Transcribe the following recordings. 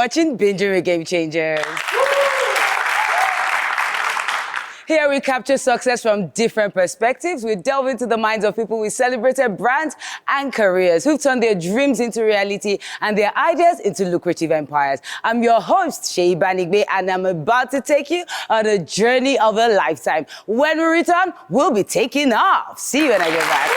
watching Binging With Gamechangers. Here we capture success from different perspectives. We delve into the minds of people with celebrated brands and careers who've turned their dreams into reality and their ideas into lucrative empires. I'm your host, Shei Banigbe, and I'm about to take you on a journey of a lifetime. When we return, we'll be taking off. See you when I get back.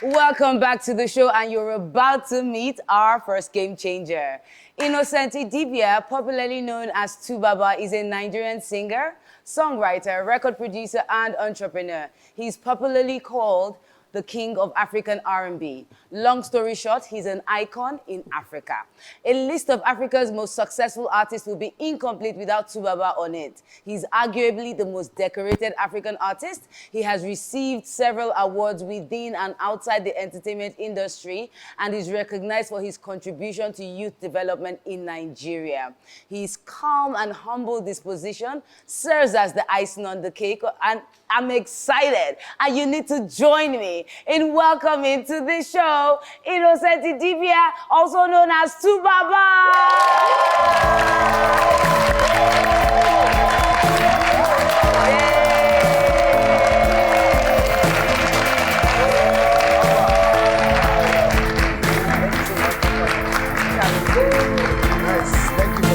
Welcome back to the show, and you're about to meet our first game changer. Innocent Idibia, popularly known as Tubaba, is a Nigerian singer, songwriter, record producer, and entrepreneur. He's popularly called the king of African R&B. Long story short, he's an icon in Africa. A list of Africa's most successful artists will be incomplete without Tubaba on it. He's arguably the most decorated African artist. He has received several awards within and outside the entertainment industry and is recognized for his contribution to youth development in Nigeria. His calm and humble disposition serves as the icing on the cake, and I'm excited, and you need to join me in welcoming to the show Innocent Idibia, also known as Tubaba. Nice. Thank you for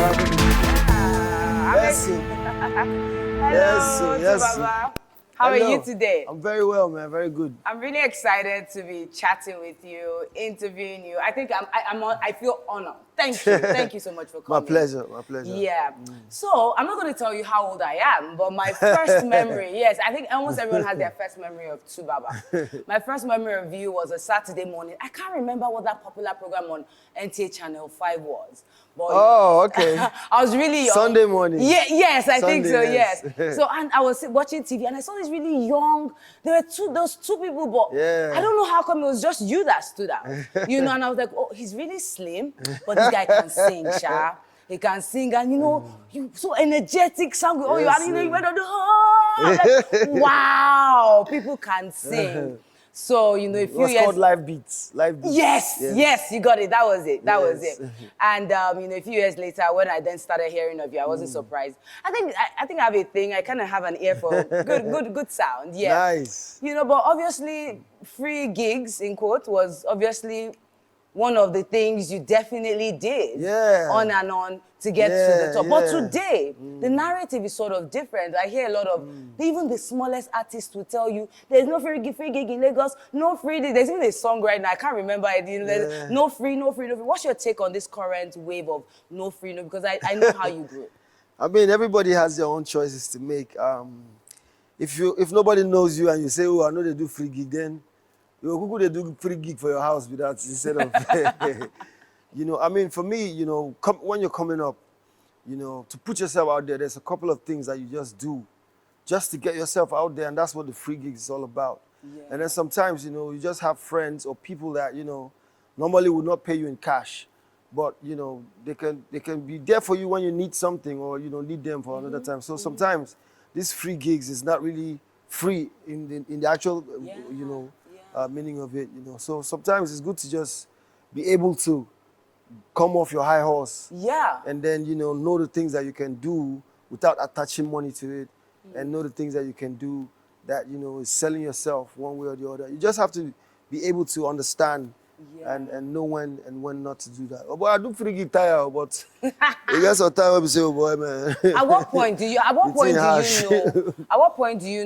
having me. Yes. Tubaba. How are you today? I'm very well, man. Very good. I'm really excited to be chatting with you, interviewing you. I think I feel honored. Thank you. Thank you so much for coming. My pleasure. Yeah. So I'm not going to tell you how old I am, but my first memory, yes, I think almost everyone has their first memory of Tubaba. My first memory of you was a Saturday morning. I can't remember what that popular program on NTA Channel 5 was. But, okay. I was really young. Sunday morning. Yeah, yes, I think so, yes. So, and I was watching TV and I saw this really young, those two people, but I don't know how come it was just you that stood out. And I was like, oh, he's really slim, but this guy can sing, Sha. He can sing, and you so energetic, sang with all you, and you went on the like, wow, people can sing. So, a few years... It's called live beats. Yes, you got it. That was it. And, a few years later, when I then started hearing of you, I wasn't surprised. I think I have a thing. I kind of have an ear for good sound. Yeah. Nice. But obviously, free gigs, in quote, was obviously one of the things you definitely did. Yeah. On and on to get to the top. But today, the narrative is sort of different. I hear a lot of, even the smallest artists will tell you, there's no free gig in Lagos, no free, there's even a song right now, I can't remember it, no free. What's your take on this current wave of no free, because I know how you grew. I mean, everybody has their own choices to make. If nobody knows you and you say, oh, I know they do free gig, then you they do free gig for your house without, instead of... I mean, for me, when you're coming up, to put yourself out there, there's a couple of things that you just do just to get yourself out there, and that's what the free gig is all about. Yeah. And then sometimes, you just have friends or people that, normally would not pay you in cash, but, they can be there for you when you need something or, need them for another time. So sometimes these free gigs is not really free in the actual, meaning of it, So sometimes it's good to just be able to come off your high horse. Yeah. And then, know the things that you can do without attaching money to it. And know the things that you can do that, is selling yourself one way or the other. You just have to be able to understand and know when and when not to do that. Oh, boy, I do free gig tire, but you guys are tired of say, oh boy, man. At what point do you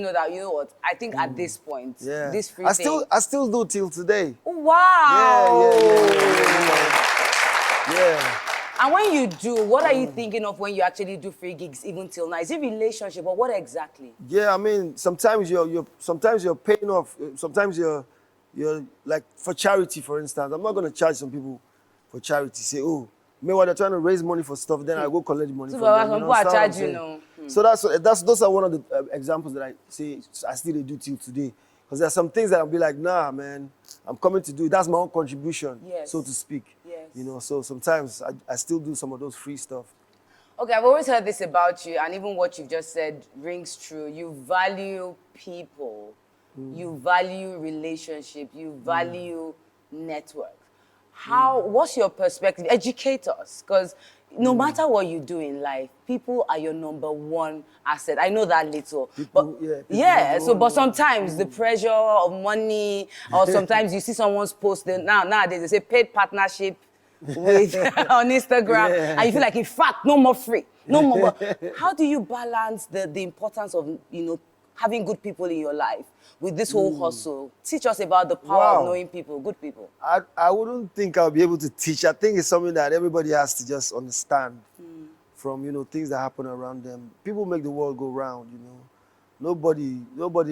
know that, I think at this point, this free thing. I still do till today. Wow. Yeah. And when you do, what are you thinking of when you actually do free gigs even till now? Is it relationship or what exactly? Yeah, I mean, sometimes you're paying off. Sometimes you're like for charity, for instance. I'm not going to charge some people for charity. Say, oh, maybe they're trying to raise money for stuff, then I go collect the money from them. So those are one of the examples that I say I still do till today. Because there are some things that I'll be like, nah, man, I'm coming to do it. That's my own contribution, so to speak. Yes. So sometimes I still do some of those free stuff. Okay, I've always heard this about you, and even what you've just said rings true. You value people, you value relationship, you value network. What's your perspective? Educate us, because no matter what you do in life, people are your number one asset. I know that little. People, but yeah, people yeah, number so one, but yeah. sometimes the pressure of money, or sometimes you see someone's post, nowadays they say paid partnership with on Instagram, and you feel like, in fact, no more free, no more. But how do you balance the importance of having good people in your life with this whole hustle? Teach us about the power of Wow. knowing people, good people. I wouldn't think I'll be able to teach. I think it's something that everybody has to just understand from, things that happen around them. People make the world go round. Nobody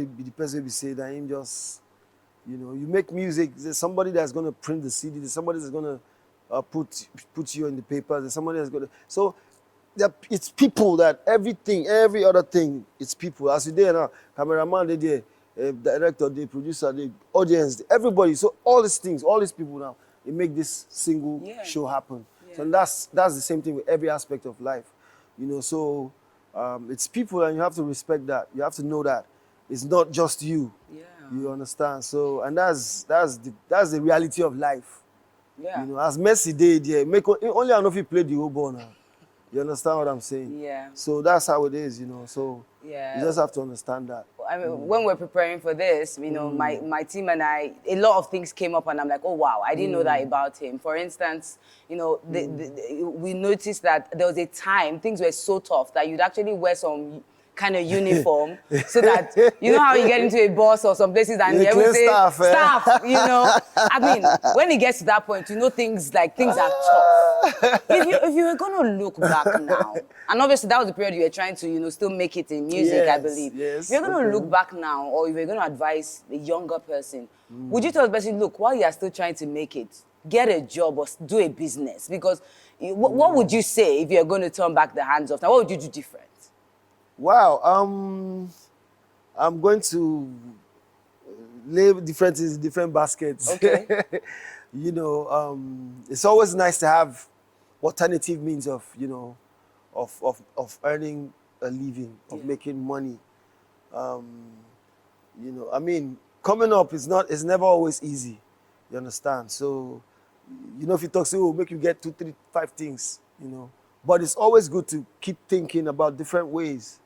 be the person be say that him just, you make music, there's somebody that's going to print the CD, there's somebody that's going to put you in the papers, there's somebody that's going to, so it's people that every other thing, it's people. As you there now, cameraman, they there, director, the producer, the audience, everybody. So all these things, all these people now, they make this single show happen. Yeah. So that's the same thing with every aspect of life, So it's people, and you have to respect that. You have to know that it's not just you. Yeah. You understand? So, and that's the reality of life. Yeah. As Messi did, only I know if he played the whole ball now. You understand what I'm saying? Yeah. So that's how it is, So Yeah. you just have to understand that. I mean, when we're preparing for this, my team and I, a lot of things came up, and I'm like, oh wow, I didn't know that about him. For instance, we noticed that there was a time things were so tough that you'd actually wear some kind of uniform so that how you get into a bus or some places and they will say staff. I mean, when it gets to that point, things are tough. If you were gonna look back now, and obviously that was the period you were trying to still make it in music, I believe. Yes. If you're gonna look back now, or if you're gonna advise a younger person, would you tell the person, look, while you are still trying to make it, get a job or do a business? Because what would you say if you're going to turn back the hands of now? What would you do different? Wow. I'm going to lay different things in different baskets. Okay. It's always nice to have alternative means of, of earning a living, of making money. I mean, coming up is never always easy. You understand? So, if you talk, say, make you get 2, 3, 5 things, But it's always good to keep thinking about different ways.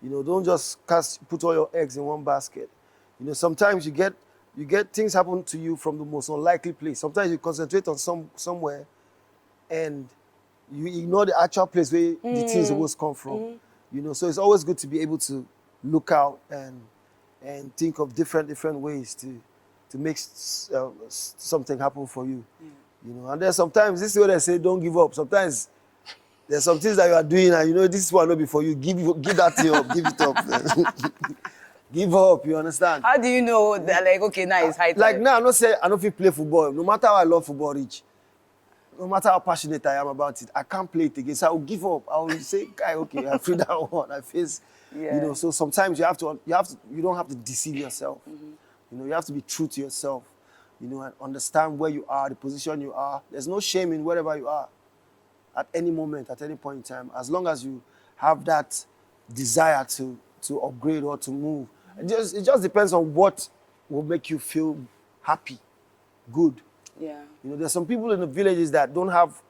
Don't just put all your eggs in one basket. Sometimes you get things happen to you from the most unlikely place. Sometimes you concentrate on somewhere and you ignore the actual place where the things supposed to come from. So it's always good to be able to look out and think of different ways to make something happen for you. And then sometimes this is what I say, don't give up. Sometimes there's some things that you are doing and this one not be for you. Give that thing up, give it up. Give up, you understand? How do you know that, okay, now it's high time? Like now, I'm not saying I don't feel play football. No matter how I love football, Rich, no matter how passionate I am about it, I can't play it again. So I will give up. I will say, guy, okay, I feel that one. I face, so sometimes you don't have to deceive yourself. You have to be true to yourself, and understand where you are, the position you are. There's no shame in wherever you are at any moment, at any point in time, as long as you have that desire to upgrade or to move. It just depends on what will make you feel happy, good. Yeah. There's some people in the villages that don't have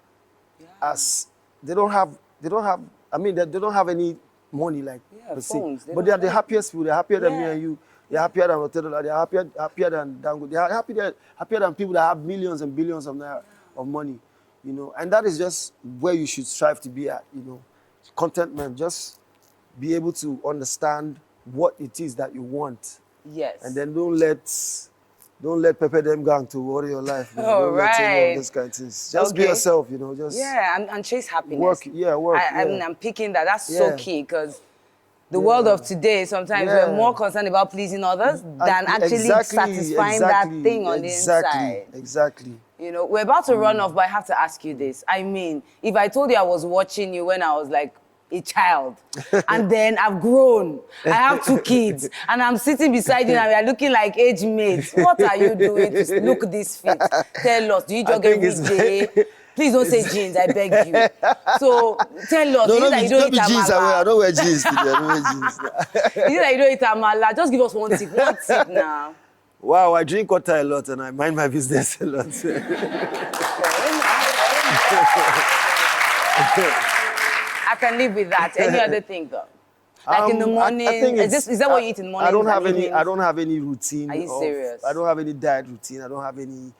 they don't have any money per se. phones, But they are the happiest people. They're happier than me and you. They're happier than Otero. They're happier than Dango. They're happier than people that have millions and billions of naira of money. And that is just where you should strive to be at. Contentment. Just be able to understand what it is that you want. Yes. And then don't let Pepe them gang to worry your life. Don't let any of those kind of things. Just be yourself, Just and chase happiness. Work. I mean, I'm picking that. That's so key, because the world of today, sometimes we're more concerned about pleasing others than actually satisfying that thing on the inside. Exactly. We're about to run off, but I have to ask you this. I mean, if I told you I was watching you when I was like a child, and then I've grown, I have 2 kids, and I'm sitting beside you and we are looking like age mates, what are you doing to look this fit? Tell us, do you jog every day? Please don't say jeans, I beg you. So tell us, No, is it that you don't eat jeans. amala? I don't wear jeans today. I don't wear jeans. Is it that you don't eat amala? Just give us one tip now. Wow, I drink water a lot and I mind my business a lot. I can live with that. Any other thing though? Like in the morning, I think is that what you eat in the morning? I don't have any routine. Are you serious? I don't have any diet routine. I don't have any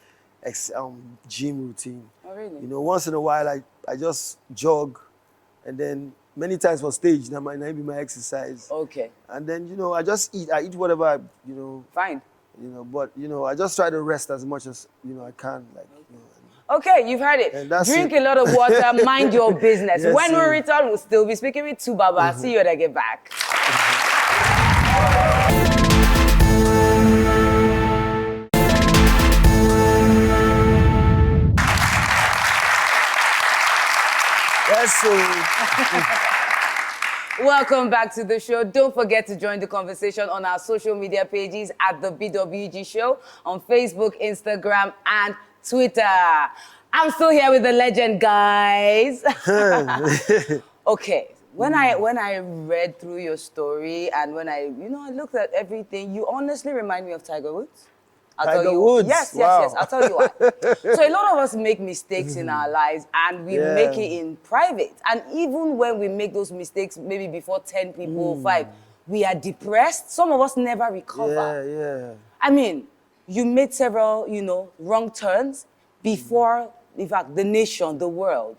gym routine. Oh really? You know, once in a while I just jog, and then many times for stage that might not be my exercise. Okay. And then I just eat. I eat whatever Fine. But I just try to rest as much as I can. Like. Okay, you've heard it. Drink a lot of water, mind your business. Yes, when we return, we'll still be speaking with Tubaba. See you when I get back. Yes, sir. Welcome back to the show. Don't forget to join the conversation on our social media pages at the BWG Show on Facebook, Instagram, and Twitter. I'm still here with the legend, guys. Okay, when I read through your story and when I looked at everything, you honestly remind me of Tiger Woods. Tiger Woods? Yes, Wow. yes. I'll tell you why. So a lot of us make mistakes in our lives and we make it in private. And even when we make those mistakes, maybe before 10 people, 5, we are depressed. Some of us never recover. Yeah. I mean, you made several, wrong turns before, in fact, the nation, the world.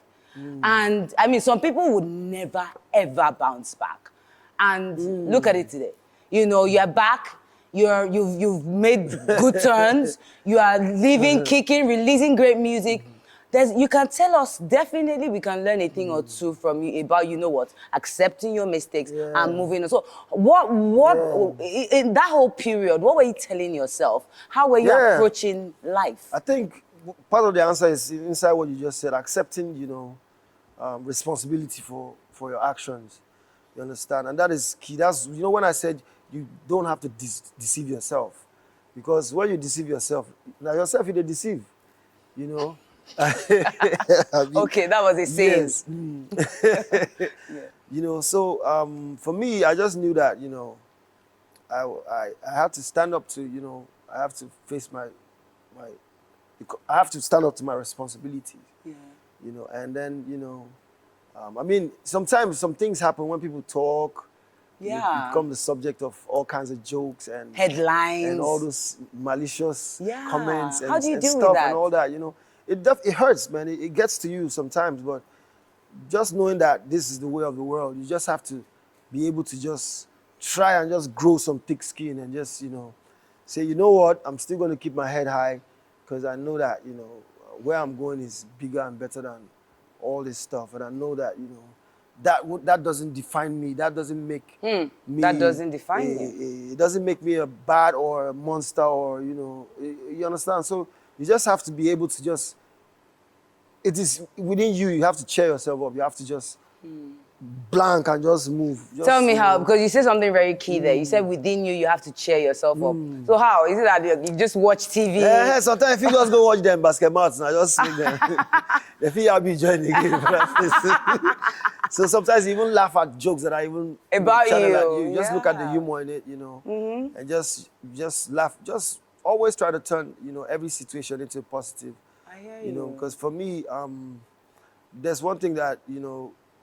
And I mean, some people would never, ever bounce back. And look at it today. You're back. You've made good turns. You are living, kicking, releasing great music. You can tell us, definitely we can learn a thing or two from you about, accepting your mistakes and moving on. So what in that whole period, what were you telling yourself? How were you approaching life? I think part of the answer is inside what you just said, accepting, responsibility for your actions. You understand? And that is key. That's, when I said you don't have to deceive yourself. Because when you deceive yourself, now yourself you deceive, Okay, that was a saying. Yes. So for me, I just knew that, I had to stand up to, I have to face I have to stand up to my responsibilities. Yeah. And then, I mean, sometimes some things happen when people talk. Yeah. You become the subject of all kinds of jokes and headlines and all those malicious comments and, How do you deal stuff with that? and all that. It hurts, man. It gets to you sometimes, but just knowing that this is the way of the world, you just have to be able to just try and just grow some thick skin and just say, you know what, I'm still going to keep my head high because I know that where I'm going is bigger and better than all this stuff, and I know that that doesn't define me. That doesn't make me. That doesn't define you. It doesn't make me a bad or a monster or you understand. So you just have to be able to just. It is within you. You have to cheer yourself up. You have to just blank and just move. Tell me how, because you said something very key there. You said within you have to cheer yourself up. So how? Is it that you just watch TV? Yeah, sometimes if you just go watch them basketball, I just see them. They feel I'll be joining the game. So sometimes you even laugh at jokes that are even about you. At you. Just look at the humor in it, and just laugh. Just always try to turn, every situation into a positive. I hear you. Because for me, there's one thing that,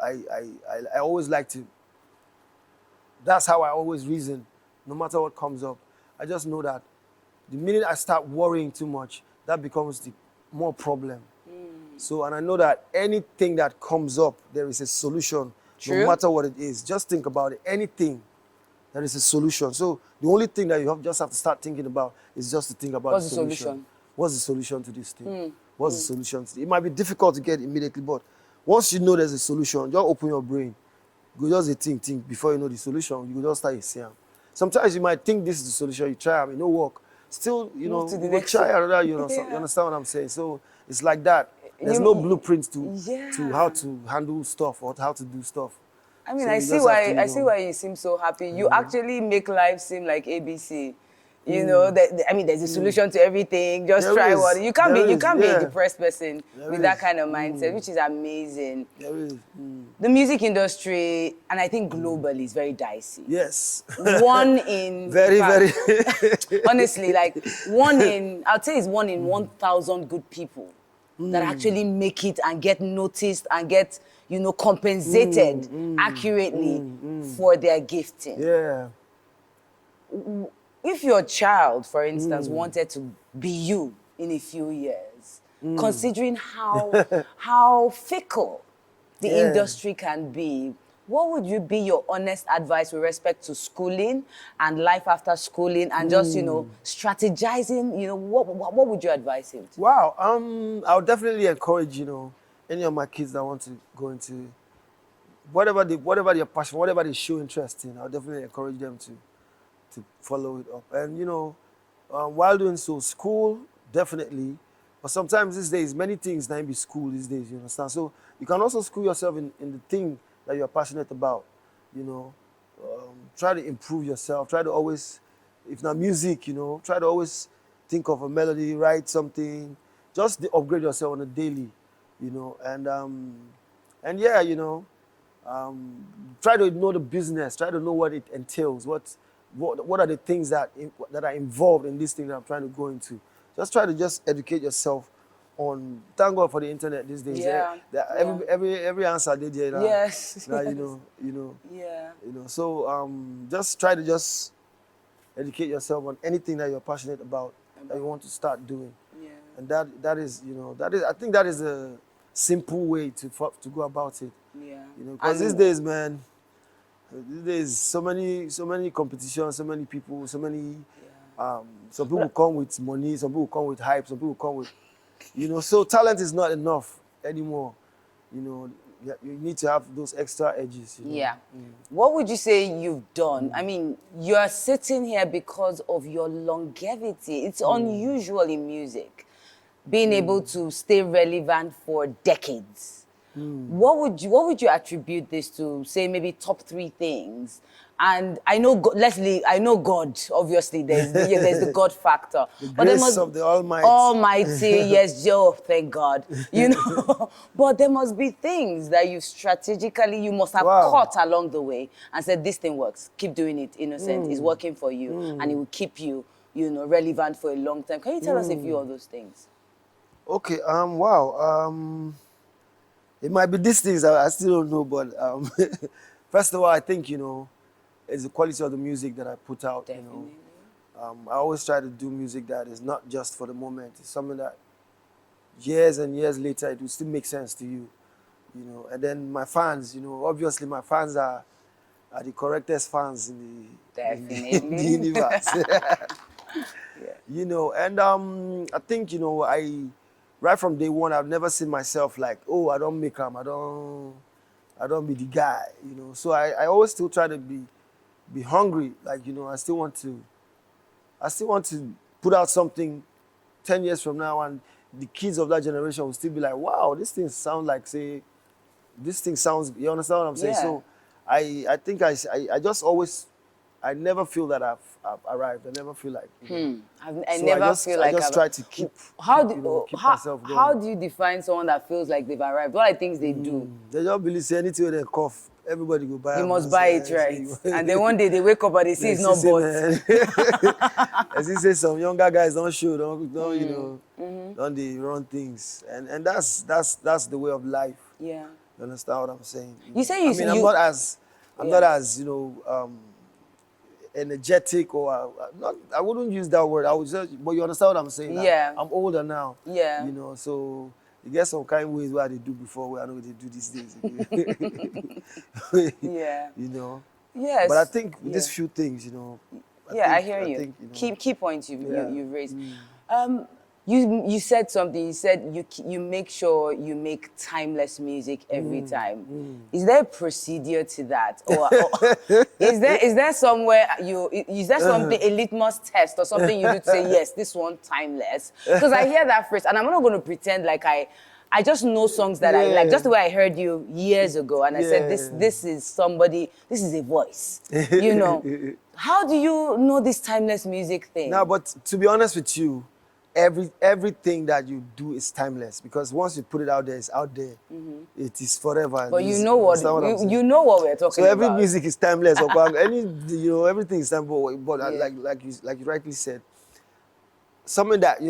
I always like to, that's how I always reason, no matter what comes up. I just know that the minute I start worrying too much, that becomes the more problem. So, and I know that anything that comes up, there is a solution, no matter what it is. Just think about it. Anything, there is a solution. So the only thing that you just have to start thinking about is just to think about What's the solution. Solution? What's the solution to this thing? What's the solution to it? It might be difficult to get immediately, but once you know there's a solution, just open your brain. Go just think before you know the solution. You go just start saying. Sometimes you might think this is the solution, you try, it no work. Still, you go try another, you understand what I'm saying? So it's like that. There's no blueprint to how to handle stuff or how to do stuff. I mean, So I you see just why have to, I see why you seem so happy. You actually make life seem like ABC. You know, I mean, there's a solution to everything. Just There try is. what you can't There be. You is, can't be a yeah. depressed person There with that is. kind of mindset, which is amazing. There is. The music industry, and I think globally, is very dicey. Yes. One in Very, very. honestly, like I'd say it's one in 1,000 good people that actually make it and get noticed and get, compensated accurately for their gifting. Yeah. If your child, for instance, wanted to be you in a few years, considering how fickle the Yeah. industry can be, what would you be your honest advice with respect to schooling and life after schooling and just, strategizing, what would you advise him to? Wow. I would definitely encourage, any of my kids that want to go into whatever their passion, whatever they show interest in, I'll definitely encourage them to follow it up. And while doing so, school definitely, but sometimes these days many things now be school these days. You understand? So you can also school yourself in the thing that you're passionate about. Try to improve yourself. Try to always, if not music, try to always think of a melody, write something, just to upgrade yourself on a daily, and yeah, try to know the business, try to know what it entails, what are the things that are involved in this thing that I'm trying to go into. Just try to just educate yourself on. Thank God for the internet these days. Yeah. Every answer they there. Yes. Now, Yeah. So just try to just educate yourself on anything that you're passionate about that you want to start doing. Yeah. And that is I think that is a simple way to go about it. Yeah. Because these days, man, so many competitions, so many people, so many. Some people come with money, some people come with hype, some people come with, So talent is not enough anymore. You need to have those extra edges. Yeah. What would you say you've done? I mean, you're sitting here because of your longevity. It's unusual in music, being able to stay relevant for decades. What would you attribute this to? Say maybe top 3 things. And I know, Leslie, I know God. Obviously, there's the God factor. The grace of the Almighty. Almighty, yes, Joe, thank God. But there must be things that you must have caught along the way and said, this thing works. Keep doing it, innocent. It's working for you, and it will keep you, relevant for a long time. Can you tell us a few of those things? Okay. Wow. It might be these things I still don't know, but first of all, I think it's the quality of the music that I put out. Definitely. I always try to do music that is not just for the moment. It's something that years and years later it will still make sense to you. And then my fans, obviously my fans are the correctest fans in the universe. Yeah. And I think right from day one, I've never seen myself like, oh, I don't make them, I don't be the guy, So I always still try to be hungry, like I still want to put out something 10 years from now, and the kids of that generation will still be like, wow, this thing sounds like, this thing sounds. You understand what I'm saying? Yeah. So I think I just always. I never feel that I've arrived. I never feel like. I just try to keep. Keep myself going. How do you define someone that feels like they've arrived? What are things they do? They don't believe say anything when they cough. Everybody go buy. You must buy it, right? And then one day they wake up and they see it's not bought. As you say, some younger guys don't show, don't they run things, and that's the way of life. Yeah. You understand what I'm saying? You say you. I'm not as energetic or not. I wouldn't use that word. I would just, but you understand what I'm saying? Yeah. I'm older now. Yeah. So you get some kind of ways where they do before where I know what they do these days. Yeah. Yes. But I think these few things, I hear you. Key points you've raised. You said something. You said you make sure you make timeless music every time. Is there a procedure to that, or is there somewhere is there something a litmus test or something you do to say yes, this one timeless? Because I hear that phrase, and I'm not going to pretend like I just know songs that I like, just the way I heard you years ago, and I said this is somebody, this is a voice. How do you know this timeless music thing? Now, but to be honest with you, everything that you do is timeless because once you put it out there, it's out there. It is forever. But you know what you know what we're talking about. So every about. music is timeless. Everything is timeless. But like you rightly said, something that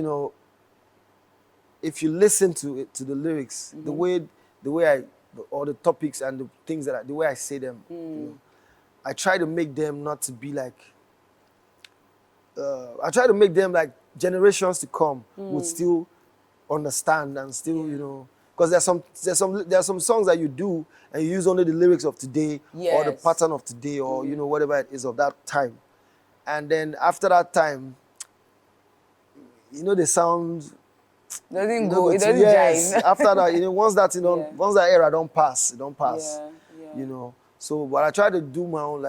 if you listen to the lyrics, the way or the topics and the things the way I say them, I try to make them not to be like. I try to make them like generations to come would still understand and still because there's some songs that you do and you use only the lyrics of today or the pattern of today or whatever it is of that time, and then after that time, the sound doesn't go. It doesn't jive. After that, once that era don't pass, it don't pass. Yeah. So, but I try to do my own,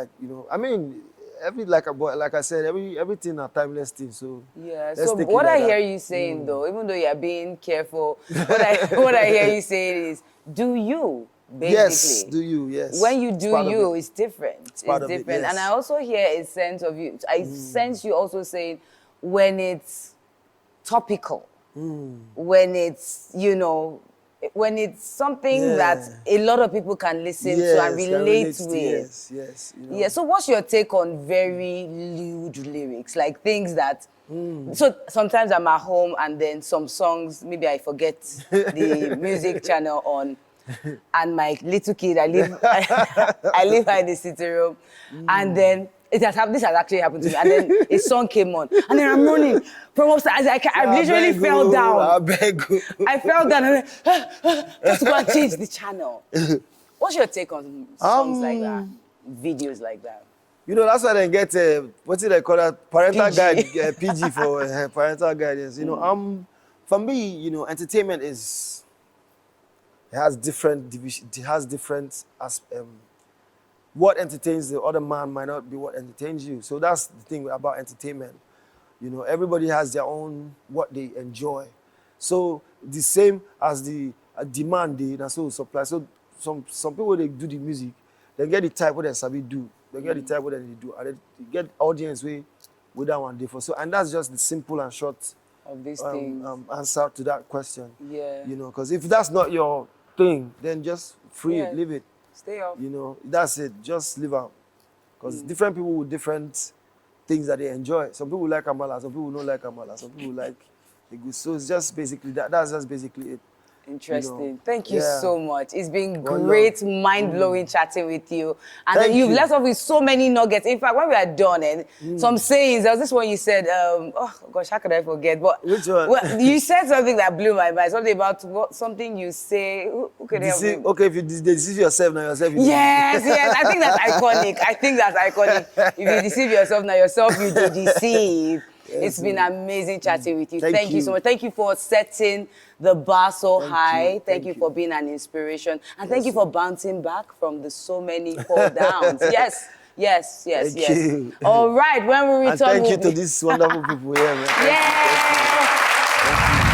I mean, like I said, everything are timeless things. So yeah. So what I hear you saying though, even though you're being careful, what I hear you saying is, do you basically? Yes, do you? Yes. When you do you, it's different. It's different, yes. And I also hear a sense of you. I sense you also saying when it's topical, when it's when it's something that a lot of people can listen to and relate with. Yes. Yeah, so what's your take on very lewd lyrics? Like things that... So sometimes I'm at home and then some songs, maybe I forget the music channel on, and my little kid, I live her in the sitting room, and then this has actually happened to me. And then a song came on, and then I'm running from upstairs. I literally fell down. I fell down and then, just to go and change the channel. What's your take on songs like that, videos like that? That's why they get what do they call that? Parental guide, PG for parental guidance. For me, entertainment has different division. It has different what entertains the other man might not be what entertains you. So that's the thing about entertainment. Everybody has their own what they enjoy. So the same as the demand, that's so supply. So some people, they do the music, they get the type what they sabi do. They get the type what they do, and they get audience with that one day for. So and that's just the simple and short of these things answer to that question. Yeah. Because if that's not your thing, then just free it, leave it. Stay off. That's it. Just leave out. Because different people with different things that they enjoy. Some people like Amala, some people don't like Amala, some people like the good. So it's just basically that's just basically it. Interesting. Thank you so much. It's been great, mind-blowing chatting with you. And then you've left off with so many nuggets. In fact, when we are done, and some sayings, there was this one you said, oh gosh, how could I forget? But which one? Well, you said something that blew my mind. Something about something you say. Who could help me? Okay, if you deceive yourself, now yourself. Yes. I think that's iconic. If you deceive yourself, now yourself you do deceive. It's been amazing chatting with you. Thank you so much. Thank you for setting the bar so high. Thank you for being an inspiration. And thank you for bouncing back from the so many fall downs. Yes. Thank you. All right, when we return... And thank you to these wonderful people here, man. Yeah.